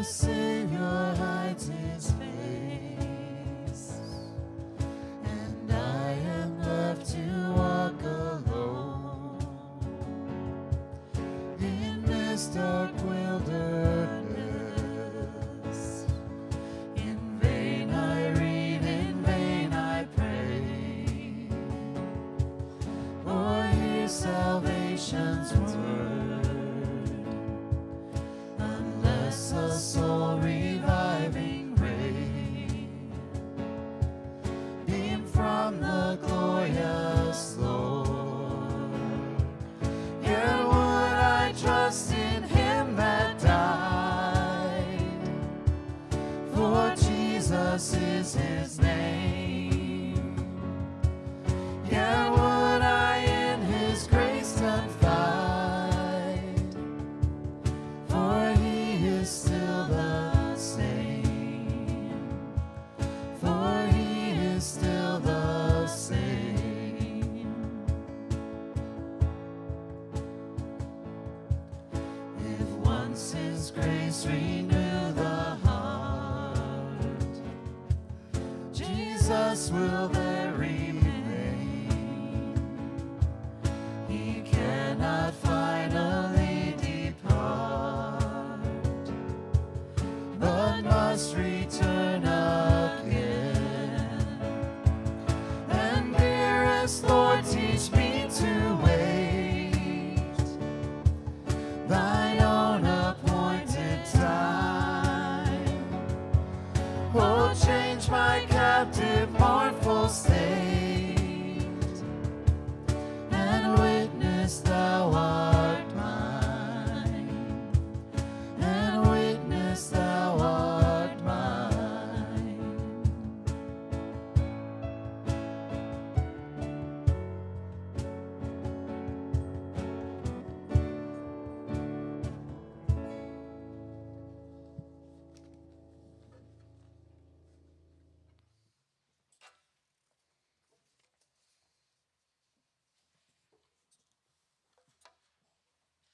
Savior hides his face, and I am left to walk alone in this dark wilderness. In vain I read, in vain I pray, or hear salvation's word, unless a soul reviving ray beam from the glorious Lord. Yet would I trust in him that died, for Jesus is his name. Yet would I in his grace confide, for he is still the same. For he is still the same. If once his grace renew the heart, Jesus will there remain. He cannot finally depart, but must return again. And dearest Lord, teach me to wait thine own appointed time. Oh, change my captive heart